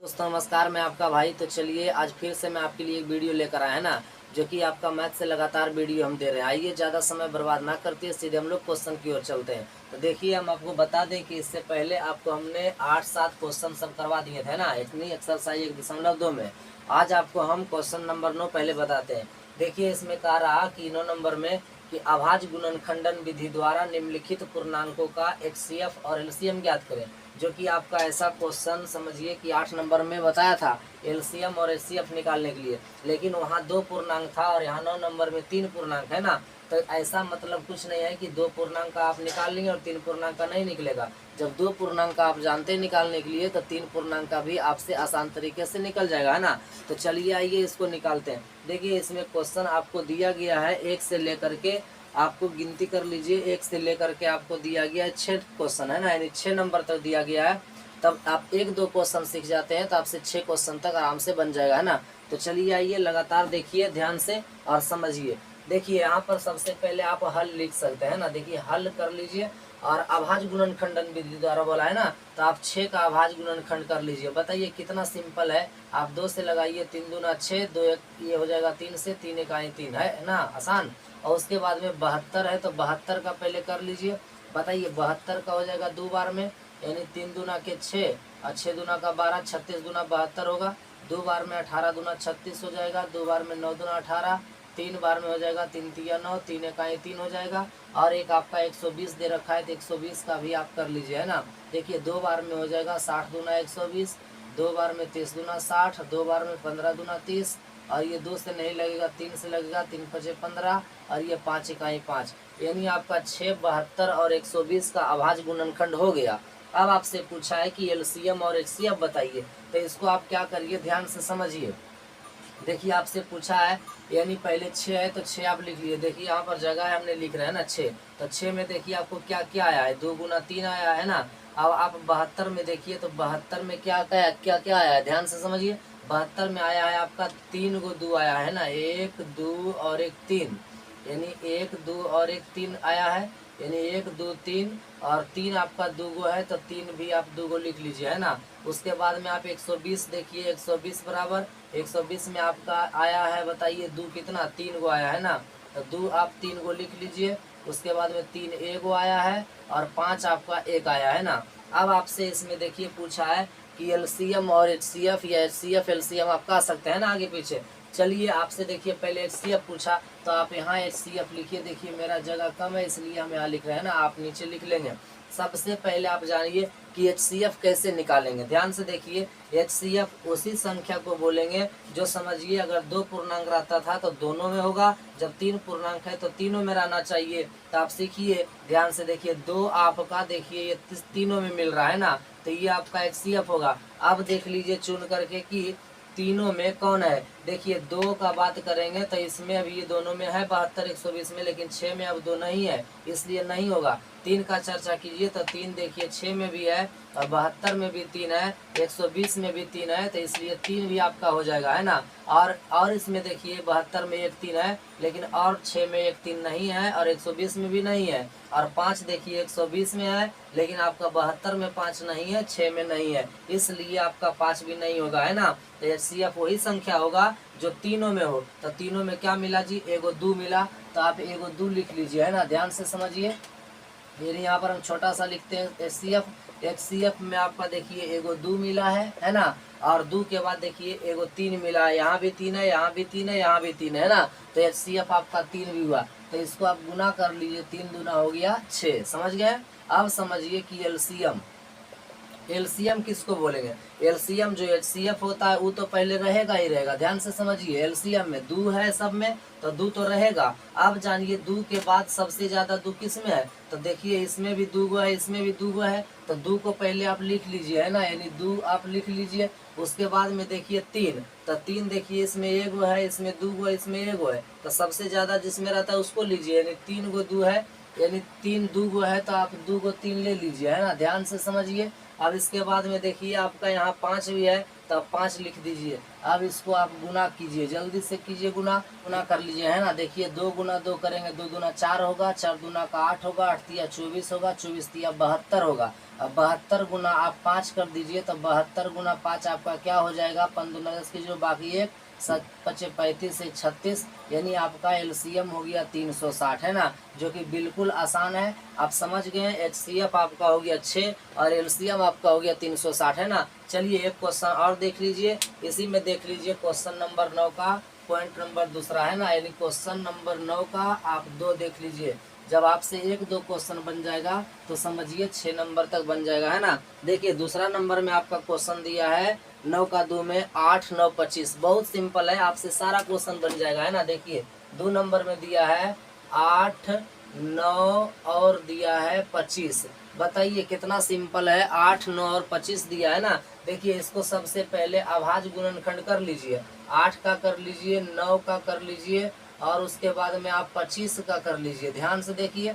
दोस्तों नमस्कार, मैं आपका भाई। तो चलिए आज फिर से मैं आपके लिए एक वीडियो लेकर आया है ना, जो कि आपका मैथ से लगातार वीडियो हम दे रहे हैं। आइए ज़्यादा समय बर्बाद ना करते हैं, सीधे हम लोग क्वेश्चन की ओर चलते हैं। तो देखिए, हम आपको बता दें कि इससे पहले आपको हमने 8-7 क्वेश्चन सब करवा दिए थे ना, इतनी एक्सरसाइज 1.2 में। आज आपको हम क्वेश्चन नंबर 9 पहले बताते हैं। देखिए, इसमें कहा रहा कि 9 नंबर में कि अभाज्य गुणनखंडन विधि द्वारा निम्नलिखित पूर्णांकों का एचसीएफ और एलसीएम ज्ञात करें। जो कि आपका ऐसा क्वेश्चन समझिए कि 8 नंबर में बताया था एलसीएम और एचसीएफ निकालने के लिए, लेकिन वहाँ 2 पूर्णांक था और यहाँ 9 नंबर में 3 पूर्णांक है ना। तो ऐसा मतलब कुछ नहीं है कि 2 पूर्णांक का आप निकाल लेंगे और 3 पूर्णांक का नहीं निकलेगा। जब 2 पूर्णांक का आप जानते हैं निकालने के लिए, तो 3 पूर्णांक का भी आपसे आसान तरीके से निकल जाएगा, है ना। तो चलिए आइए इसको निकालते हैं। देखिए, इसमें क्वेश्चन आपको दिया गया है 1 से लेकर के, आपको गिनती कर लीजिए, 1 से लेकर के आपको दिया गया है 6 क्वेश्चन, है ना, यानी 6 नंबर तक दिया गया है। तब आप 1-2 क्वेश्चन सीख जाते हैं तो आपसे 6 क्वेश्चन तक आराम से बन जाएगा, है ना। तो चलिए आइए लगातार देखिए ध्यान से और समझिए। देखिए, यहाँ पर सबसे पहले आप हल लिख सकते हैं ना। देखिए, हल कर लीजिए और अभाज्य गुणनखंडन विधि द्वारा बोला है ना, तो आप 6 का अभाज्य गुणनखंड कर लीजिए। बताइए कितना सिंपल है। आप 2 से लगाइए, 3 दूना 6, 2 1 ये हो जाएगा 3 से, 3 1 3, है ना, आसान। और उसके बाद में 72 है, तो 72 का पहले कर लीजिए। बताइए 72 का हो जाएगा 2 बार में, यानी 3 दूना के 6 और 6 दूना का 12, 36 दूना 72 होगा। 2 बार में 18 दूना 36 हो जाएगा। 2 बार में 9 दूना 18, 3 बार में हो जाएगा 3 तिया 9, 3 1 3 हो जाएगा। और एक आपका 120 दे रखा है, तो 120 का भी आप कर लीजिए, है ना। देखिए 2 बार में हो जाएगा 60 दूना 120, 2 बार में 30 दूना 60, 2 बार में 15 दूना 30, और ये 2 से नहीं लगेगा, 3 से लगेगा, 3 5 15, और ये 5 इकाई 5, यानी आपका 6, 72 और 120 का अभाज्य गुणनखंड हो गया। अब आपसे पूछा है कि एलसीएम और एचसीएफ बताइए, तो इसको आप क्या करिए, ध्यान से समझिए। देखिए, आपसे पूछा है, यानी पहले 6 है तो 6 आप लिख लिए। देखिए यहाँ पर जगह है, हमने लिख रहे हैं ना 6, तो 6 में देखिए आपको क्या क्या आया है, 2 गुना 3 आया है ना। अब आप 72 में देखिए, तो 72 में क्या क्या क्या क्या आया है, ध्यान से समझिए। 72 में आया है आपका 3 गो 2 आया है ना, 1 2 और 1 3, यानी 1 2 और 1 3 आया है, यानी 1 2 3 और 3 आपका 2 गो है, तो 3 भी आप 2 गो लिख लीजिए, है ना। उसके बाद में आप 120 देखिए, 120 बराबर 120 में आपका आया है, बताइए 2 कितना, 3 गो आया है ना, तो 2 आप 3 गो लिख लीजिए। उसके बाद में 3 एक गो आया है और 5 आपका 1 आया है ना। अब आपसे इसमें देखिए पूछा है कि एलसीएम और एचसीएफ या एचसीएफ एलसीएम आप कह सकते हैं ना आगे पीछे। चलिए आपसे देखिए पहले एचसीएफ पूछा, तो आप यहाँ एचसीएफ लिखिए। देखिए मेरा जगह कम है इसलिए हम यहाँ लिख रहे हैं ना, आप नीचे लिख लेंगे। सबसे पहले आप जानिए कि एचसीएफ कैसे निकालेंगे, ध्यान से देखिए। एचसीएफ उसी संख्या को बोलेंगे जो समझिए अगर 2 पूर्णांक रहता था तो दोनों में होगा, जब 3 पूर्णांक है तो तीनों में रहना चाहिए। तो आप सीखिए, ध्यान से देखिए, 2 आपका देखिए ये तीनों में मिल रहा है ना, तो ये आपका एचसीएफ होगा। अब देख लीजिए चुन करके कि तीनों में कौन है। देखिए 2 का बात करेंगे तो इसमें अभी ये दोनों में है 72 120 में, लेकिन 6 में अब 2 नहीं है, इसलिए नहीं होगा। 3 का चर्चा कीजिए तो 3 देखिए 6 में भी है और 72 में भी 3 है, 120 में भी 3 है, तो इसलिए 3 भी आपका हो जाएगा, है ना। और इसमें देखिए 72 में 1 3 है, लेकिन और 6 में 1 3 नहीं है, और 120 में भी नहीं है, और 5 देखिए 120 में है, लेकिन आपका 72 में 5 नहीं है, 6 में नहीं है, इसलिए आपका 5 भी नहीं होगा, है ना। तो एचसीएफ वही संख्या होगा जो तीनों में हो। तो तीनों में क्या मिला जी, एगो 2 मिला, तो आप एगो 2 लिख लीजिए, है ना, ध्यान से समझिए। फिर यहाँ पर हम छोटा सा लिखते हैं एचसीएफ। एचसीएफ में आपका देखिए एगो 2 मिला है ना, और 2 के बाद देखिए एगो 3 मिला है, यहाँ भी 3 है, यहाँ भी 3 है, यहाँ भी 3 है ना। तो एचसीएफ आपका 3 भी हुआ, तो इसको आप गुना कर लीजिए, 3 दूना हो गया 6, समझ गए। अब समझिए कि एलसीएम, एलसीएम किसको बोलेंगे। एलसीएम जो एचसीएफ होता है वो तो पहले रहेगा ही रहेगा, ध्यान से समझिए। एलसीएम में 2 है सब में, तो 2 तो रहेगा। अब जानिए 2 के बाद सबसे ज्यादा 2 किस में है, तो देखिए इसमें भी 2 गो है, इसमें भी 2 गो है, तो 2 को पहले आप लिख लीजिए, है ना, यानी 2 आप लिख लीजिए। उसके बाद में देखिए 3, तो 3 देखिए इसमें 1 गो है, इसमें 2 गो है, इसमें 1 गो है, तो सबसे ज्यादा जिसमें रहता है उसको लीजिए, यानी 3 गो 2 है, यानी 3 2 गो है, तो आप 2 गो 3 ले लीजिए, है ना, ध्यान से समझिए। अब इसके बाद में देखिए आपका यहाँ 5 भी है, तब 5 लिख दीजिए। अब इसको आप गुना कीजिए, जल्दी से कीजिए, गुना कर लीजिए, है ना। देखिए 2 गुना 2 करेंगे, 2 दूना 4 होगा, 4 दूना का 8 होगा, 8 तिया 24 होगा, 24 तिया 72 होगा। अब 72 गुना आप 5 कर दीजिए, तो 72 गुना 5 आपका क्या हो जाएगा, 5 दूना 10 की जो बाकी 1 7 5 35 से 36, यानी आपका एलसीएम हो गया 360, है ना, जो कि बिल्कुल आसान है। आप समझ गए हैं, एचसीएफ आपका हो गया 6 और एलसीएम आपका हो गया 360, है ना। चलिए एक क्वेश्चन और देख लीजिए, इसी में देख लीजिए क्वेश्चन नंबर 9 का पॉइंट नंबर दूसरा, है ना, यानी क्वेश्चन नंबर 9 का आप 2 देख लीजिए। जब आपसे 1-2 क्वेश्चन बन जाएगा तो समझिए 6 नंबर तक बन जाएगा, है ना। देखिए दूसरा नंबर में आपका क्वेश्चन दिया है 9 का 2 में 8 9 25, बहुत सिंपल है, आपसे सारा क्वेश्चन बन जाएगा, है ना। देखिए 2 नंबर में दिया है 8 9 और दिया है 25, बताइए कितना सिंपल है, 8 9 और 25 दिया है ना। देखिए इसको सबसे पहले अभाज्य गुणनखंड कर लीजिए, 8 का कर लीजिए, 9 का कर लीजिए और उसके बाद में आप 25 का कर लीजिए। ध्यान से देखिए,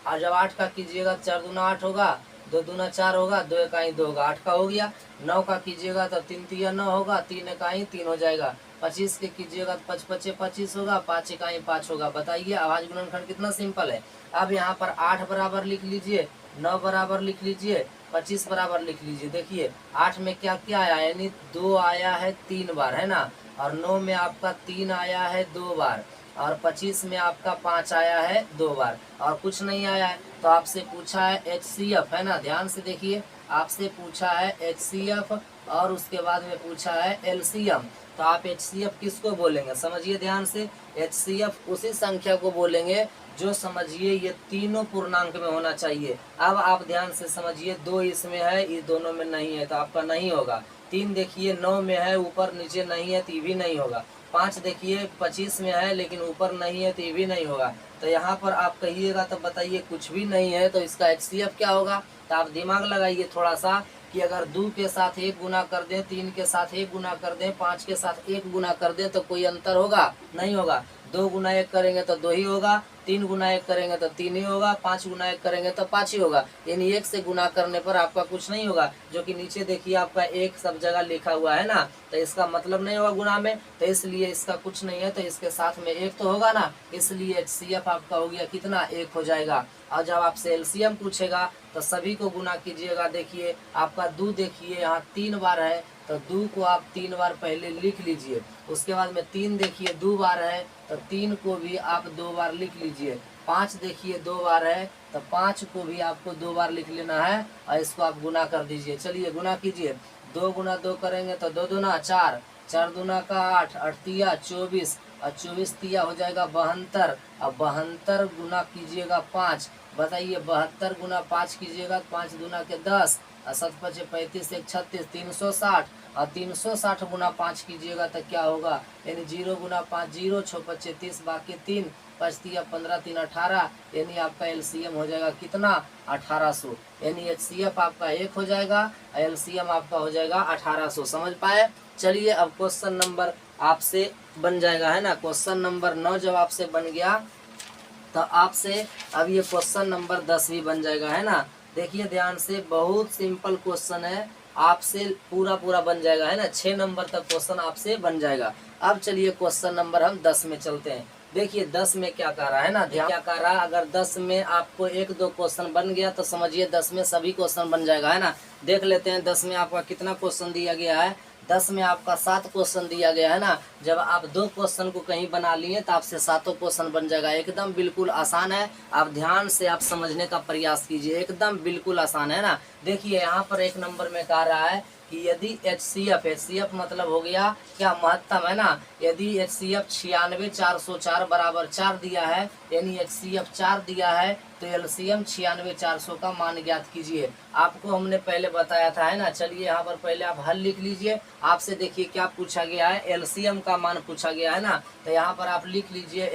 और जब 8 का कीजिएगा 4 दूना 8 होगा, 2 दूना 4 होगा, 2 इकाई 2 होगा, 8 का हो गया। 9 का कीजिएगा तो 3 तिया 9 होगा, 3 इकाई 3 हो जाएगा। 25 के कीजिएगा तो 5 पचे 25 होगा, 5 इकाई 5 होगा। बताइए अभाज्य गुणनखंड कितना सिंपल है। अब यहाँ पर 8 बराबर लिख लीजिए, 9 बराबर लिख लीजिए, 25 बराबर लिख लीजिए। देखिए 8 में क्या क्या आया, यानी 2 आया है 3 बार, है ना, और 9 में आपका 3 आया है 2 बार, और 25 में आपका 5 आया है 2 बार, और कुछ नहीं आया है। तो आपसे पूछा है एचसीएफ, है ना, ध्यान से देखिए, आपसे पूछा है एचसीएफ और उसके बाद में पूछा है एलसीएम। तो आप एचसीएफ किसको बोलेंगे, समझिए ध्यान से, एचसीएफ उसी संख्या को बोलेंगे जो समझिए ये तीनों पूर्णांक में होना चाहिए। अब आप ध्यान से समझिए, 2 इसमें है, इस दोनों में नहीं है, तो आपका नहीं होगा। 3 देखिए 9 में है, ऊपर नीचे नहीं है, तो ये भी नहीं होगा। 5 देखिए 25 में है लेकिन ऊपर नहीं है, तो ये भी नहीं होगा। तो यहाँ पर आप कहिएगा तो बताइए कुछ भी नहीं है, तो इसका एचसीएफ क्या होगा। तो आप दिमाग लगाइए थोड़ा सा कि अगर 2 के साथ 1 गुना कर दें, 3 के साथ 1 गुना कर दें, 5 के साथ 1 गुना कर दें, तो कोई अंतर होगा, नहीं होगा। 2 गुना 1 करेंगे तो 2 ही होगा, 3 गुना 1 करेंगे तो 3 ही होगा, 5 गुना 1 करेंगे तो 5 ही होगा, यानी 1 से गुना करने पर आपका कुछ नहीं होगा। जो कि नीचे देखिए आपका 1 सब जगह लिखा हुआ है ना, तो इसका मतलब नहीं होगा गुना में, तो इसलिए इसका कुछ नहीं है, तो इसके साथ में 1 तो होगा ना, इसलिए एचसीएफ आपका हो गया कितना, 1 हो जाएगा। और जब आपसे एलसीएम पूछेगा तो सभी को गुना कीजिएगा। देखिए आपका 2 देखिए यहाँ 3 बार है, तो 2 को आप 3 बार पहले लिख लीजिए। उसके बाद में 3 देखिए 2 बार है, तो 3 को भी आप 2 बार लिख लीजिए। 5 देखिए 2 बार है, तो 5 को भी आपको 2 बार लिख लेना है और इसको आप गुना कर दीजिए। चलिए गुना कीजिए, 2 गुना 2 करेंगे तो 2 दूना 4, 4 दूना का 8, 8 तिया 24 और 24 तिया हो जाएगा 72, और 72 गुना कीजिएगा 5। बताइए 72 गुना 5 कीजिएगा तो 5 दूना के 10 और 7 पचे 35 1 36 360, और 360 गुना 5 कीजिएगा तो क्या होगा, यानी 0 गुना 5 0, 6 पचे 30 बाकी 3, 5 तिया 15 3 18, यानी आपका एलसीएम हो जाएगा कितना, 1800, यानी एचसीएफ आपका 1 हो जाएगा, एलसीएम आपका हो जाएगा 1800। समझ पाए। चलिए अब क्वेश्चन नंबर आपसे बन जाएगा, है ना, क्वेश्चन नंबर 9 जब आपसे बन गया तो आपसे अब ये क्वेश्चन नंबर 10 भी बन जाएगा, है ना। देखिए ध्यान से, बहुत सिंपल क्वेश्चन है, आपसे पूरा बन जाएगा, है ना, 6 नंबर तक क्वेश्चन आपसे बन जाएगा। अब चलिए क्वेश्चन नंबर हम 10 में चलते हैं। देखिए 10 में क्या कर रहा है ना, ध्यान क्या कर रहा है, अगर 10 में आपको 1-2 क्वेश्चन बन गया तो समझिए 10 में सभी क्वेश्चन बन जाएगा, है ना। देख लेते हैं 10 में आपका कितना क्वेश्चन दिया गया है। 10 में आपका 7 क्वेश्चन दिया गया है ना। जब आप 2 क्वेश्चन को कहीं बना लिए तो आपसे 7 क्वेश्चन बन जाएगा। एकदम बिल्कुल आसान है, आप ध्यान से आप समझने का प्रयास कीजिए, एकदम बिल्कुल आसान है ना। देखिए यहाँ पर 1 नंबर में कह रहा है कि यदि एचसीएफ मतलब हो गया क्या, महत्तम, है ना। यदि एचसीएफ 96 404 बराबर 4 दिया है, यानी एचसीएफ 4 दिया है, तो एलसीएम 96 400 का मान ज्ञात कीजिए। आपको हमने पहले बताया था, है ना। चलिए यहाँ पर पहले आप हल लिख लीजिए। आपसे देखिए क्या पूछा गया है, एलसीएम का मान पूछा गया है ना। तो यहाँ पर आप लिख लीजिए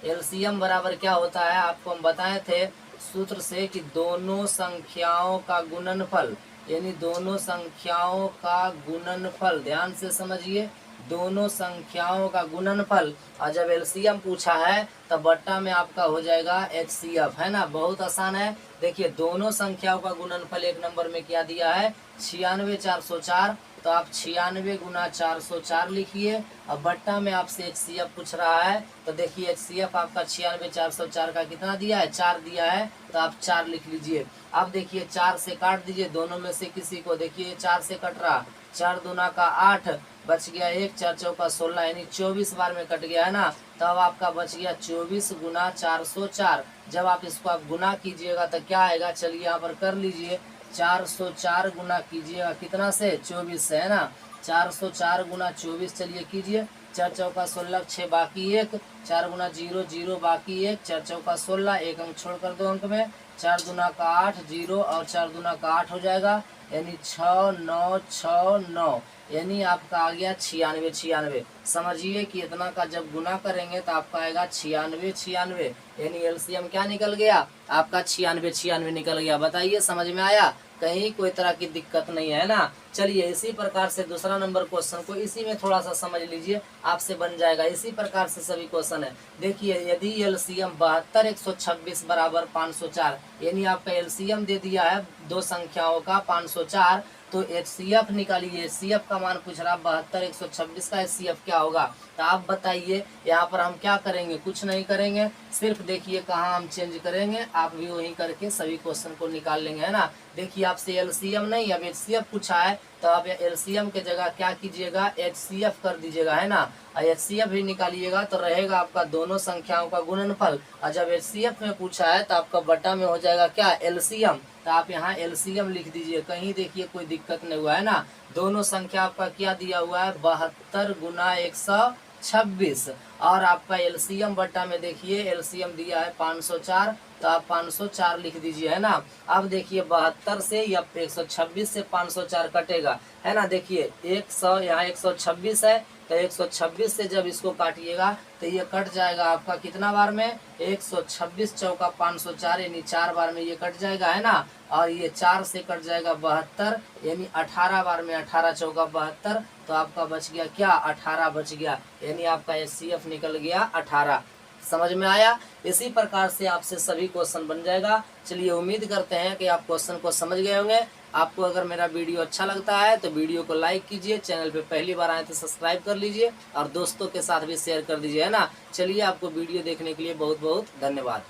एलसीएम बराबर क्या होता है, आपको हम बताए थे सूत्र से कि दोनों संख्याओं का गुणनफल, यानी दोनों संख्याओं का गुणनफल, ध्यान से समझिए, दोनों संख्याओं का गुणनफल। और जब एलसीएम पूछा है तब बट्टा में आपका हो जाएगा एचसीएफ, है ना। बहुत आसान है। देखिए दोनों संख्याओं का गुणनफल 1 नंबर में क्या दिया है, 96 404, तो तो आप 96 गुना 404 लिखिए। अब बट्टा में आपसे HCF पूछ रहा है, तो देखिए HCF आपका 96 404 का कितना दिया है, 4 दिया है, तो आप 4 लिख लीजिए। अब देखिए 4 से काट दीजिए दोनों में से किसी को, देखिए 4 से कट रहा, 4 दूना का 8, बच गया 1, 4 चौका 16, यानी 24 बार में कट गया है ना। तब आपका बच गया 24 गुना 404। जब आप इसको आप गुना कीजिएगा तो क्या आएगा, चलिए यहाँ पर कर लीजिए। 404 गुना कीजिएगा कितना से, 24 से, है ना। 404 गुना 24 चलिए कीजिए। 4 चौका 16, 6 बाकी 1, 4 गुना 0 0 बाकी 1, 4 चौका 16, 1 अंक छोड़ कर 2 अंक में, 4 दूना का 8, 0 और 4 दूना का 8 हो जाएगा, यानी 6 9 6 9, यानी आपका आ गया 96 96। समझिए कि इतना का जब गुना करेंगे तो आपका आएगा 96 96, यानी एलसीएम क्या निकल गया आपका, 96 96 निकल गया। बताइए समझ में आया, कहीं कोई तरह की दिक्कत नहीं है ना। चलिए इसी प्रकार से दूसरा नंबर क्वेश्चन को इसी में थोड़ा सा समझ लीजिए, आपसे बन जाएगा। इसी प्रकार से सभी क्वेश्चन है। देखिए यदि एलसीएम 72 126 बराबर 504, यानी आपका एलसीएम दे दिया है दो संख्याओं का 504, तो HCF निकालिए। HCF का मान पूछ रहा 72 126 का HCF क्या होगा, तो आप बताइए। यहाँ पर हम क्या करेंगे, कुछ नहीं करेंगे, सिर्फ देखिए कहाँ हम चेंज करेंगे, आप भी वही करके सभी क्वेश्चन को निकाल लेंगे, है ना। देखिए आपसे एलसीएम नहीं, अब HCF पूछा है, तो आप एलसीएम के जगह क्या कीजिएगा, HCF कर दीजिएगा, है ना। और HCF भी निकालिएगा तो रहेगा आपका दोनों संख्याओं का गुणनफल। और जब HCF में पूछा है तो आपका बटा में हो जाएगा क्या, एलसीएम, तो आप यहाँ एलसीएम लिख दीजिए। कहीं देखिए कोई दिक्कत नहीं हुआ है ना। दोनों संख्या आपका क्या दिया हुआ है, 72 गुना 126, और आपका एलसीएम बटा में देखिए एलसीएम दिया है 504, तो आप 504 लिख दीजिए, है ना। अब देखिए 72 से या 126 से 504 कटेगा, है ना। देखिए 100 यहाँ 126 है, तो 126 से जब इसको काटिएगा तो ये कट जाएगा आपका कितना बार में, 126 चौका 504, यानी 4 बार में ये कट जाएगा, है ना। और ये 4 से कट जाएगा 72, यानी 18 बार में 18 चौका 72, तो आपका बच गया क्या, 18 बच गया, यानी आपका HCF निकल गया 18। समझ में आया। इसी प्रकार से आपसे सभी क्वेश्चन बन जाएगा। चलिए उम्मीद करते हैं कि आप क्वेश्चन को समझ गए होंगे। आपको अगर मेरा वीडियो अच्छा लगता है तो वीडियो को लाइक कीजिए, चैनल पे पहली बार आए तो सब्सक्राइब कर लीजिए और दोस्तों के साथ भी शेयर कर दीजिए, है ना। चलिए आपको वीडियो देखने के लिए बहुत बहुत धन्यवाद।